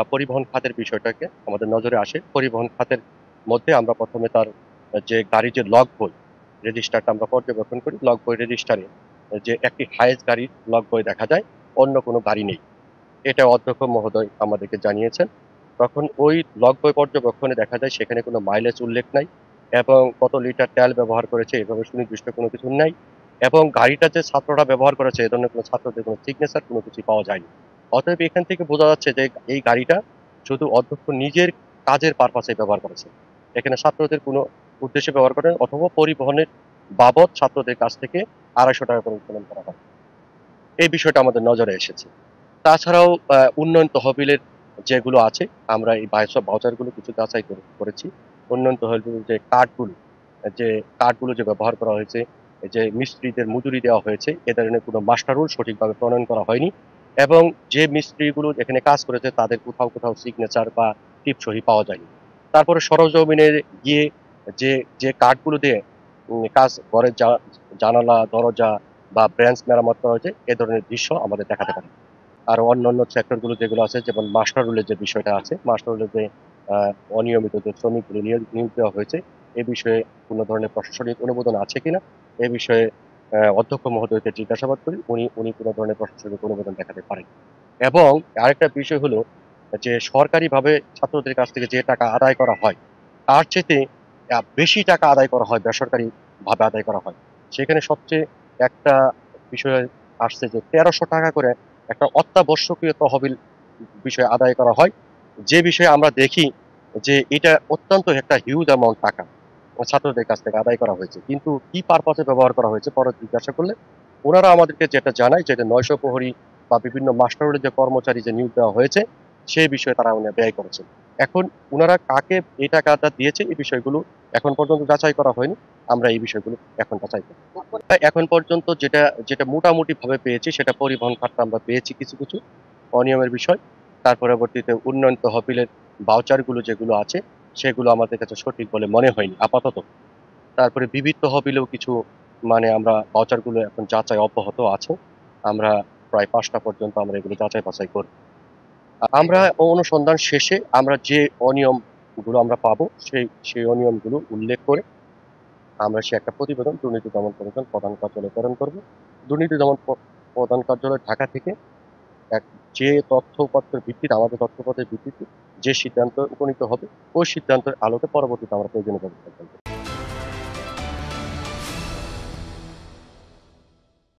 পরিবহন খাতের বিষয়টাকে আমাদের নজরে আসে। পরিবহন খাতের মধ্যে আমরা ১ম এ তার যে গাড়ির যে লগ বই, রেজিস্টারটা আমরা পর্যবেক্ষণ করি। লগ বই রেজিস্টারে যে একটি হাইয়েস্ট গাড়ির লগ বই দেখা যায়, অন্য কোনো গাড়ি নেই। এটা অধ্যক্ষ মহোদয় আমাদেরকে জানিয়েছেন। তখন ওই লগ বই পর্যবেক্ষণে দেখা যায় সেখানে কোনো মাইলেজ উল্লেখ নাই এবং কত লিটার তেল ব্যবহার করেছে এভাবে সুনির্দিষ্ট কোনো কিছু নাই এবং গাড়িটা যে ছাত্ররা ব্যবহার করেছে এ ধরনের কোনো ছাত্রদের কোনো সিগনেচার কোনো কিছুই পাওয়া যায়নি। অতএব এখান থেকে বোঝা যাচ্ছে যে এই গাড়িটা শুধু অধ্যক্ষ নিজের কাজের পারপাসে ব্যবহার করেছে। এখানে ছাত্রদের কোনো উদ্দেশ্যে ব্যবহার করেন অথবা পরিবহনের বাবদ ছাত্রদের কাছ থেকে ৳২৫০ করে উত্তোলন করা হয়। এই বিষয়টা আমাদের নজরে এসেছে। তাছাড়াও উন্নয়ন তহবিলের যেগুলো আছে, আমরা এই ভাউচারগুলো কিছু যাচাই করেছি। উন্নয়ন তহবিলের যে কার্ডগুলো, যে কার্ডগুলো যে ব্যবহার করা হয়েছে, এই যে মিস্ত্রিদের মজুরি দেওয়া হয়েছে, এ ধরনের কোনো মাস্টার রুল সঠিকভাবে প্রণয়ন করা হয়নি এবং যে মিস্ত্রিগুলো এখানে কাজ করেছে তাদের কোথাও সিগনেচার বা টিপসই পাওয়া যায়নি। তারপরে সরেজমিনে গিয়ে যে, যে কার্ডগুলো দিয়ে কাজ ঘরের জানালা, দরজা বা ব্রেঞ্চ মেরামত করা হয়েছে, এ ধরনের দৃশ্য আমাদের দেখাতে পারে। আর অন্যান্য সেক্টর গুলো যেগুলো আছে যেমন মাস্টার রুলের যে বিষয়টা আছে, মাস্টার রুলের যে আ অনিয়মিত যে শ্রমিকগুলো নিয়োগ দেওয়া হয়েছে, এ বিষয়ে কোন ধরনের প্রশাসনিক অনুমোদন আছে কিনা? এ বিষয়ে অধ্যক্ষ মহোদয়কে জিজ্ঞাসাবাদ করি। উনি কোন ধরনের প্রশাসনিক অনুমোদন দেখাতে পারেন। এবং আরেকটা বিষয় হলো যে সরকারিভাবে ছাত্রদের কাছ থেকে যে টাকা আদায় করা হয়, তার চাইতে বেশি টাকা আদায় করা হয় বেসরকারিভাবে আদায় করা হয়। সেখানে সবচেয়ে একটা বিষয় আসছে যে ৳১৩০০ করে একটা অত্যাবশ্যকীয় তহবিল বিষয় আদায় করা হয়। যে বিষয়ে আমরা দেখি যে এটা অত্যন্ত একটা হিউজ অ্যামাউন্ট টাকা ছাত্রদের কাছ থেকে আদায় করা হয়েছে। কিন্তু কি পারপাস এ ব্যবহার করা হয়েছে পরে জিজ্ঞাসা করলে উনারা আমাদেরকে যেটা জানায় যে ৯০০ প্রহরী বা বিভিন্ন মাস্টার রোলের যে কর্মচারী যে নিয়োগ দেওয়া হয়েছে, সে বিষয়ে তারা ব্যয় করেছেন। এখন উনারা কাকে এই টাকাটা দিয়েছে এই বিষয়গুলো এখন পর্যন্ত যাচাই করা হয়নি। আমরা এই বিষয়গুলো এখন যাচাই করব। এখন পর্যন্ত যেটা মোটামুটিভাবে পেয়েছি সেটা পরিবহন খাতটা আমরা পেয়েছি কিছু অনিয়মের বিষয়। তার পরবর্তীতে উন্নয়ন তহবিলের ভাউচার গুলো যেগুলো আছে সেগুলো আমাদের কাছে সঠিক বলে মনে হয়নি আপাতত। তারপরে বিবিধ তহবিলেও কিছু মানে আমরা ভাউচার গুলো এখন যাচাই অব্যাহত আছে। আমরা প্রায় ৫ টা পর্যন্ত আমরা এগুলো যাচাই-বাছাই করব। আমরা অনুসন্ধান শেষে আমরা যে অনিয়মগুলো আমরা পাবো সেই অনিয়মগুলো উল্লেখ করে আমরা সে একটা প্রতিবেদন দুর্নীতি দমন কমিশন প্রধান কার্যালয়ে প্রেরণ করব। দুর্নীতি দমন প্রধান কার্যালয় ঢাকা থেকে এক যে তথ্যপত্রের ভিত্তিতে আমাদের তথ্যপত্রের ভিত্তিতে যে সিদ্ধান্ত উপনীত হবে, ওই সিদ্ধান্তের আলোকে পরবর্তীতে আমরা প্রয়োজনীয় ব্যবস্থা গ্রহণ করব।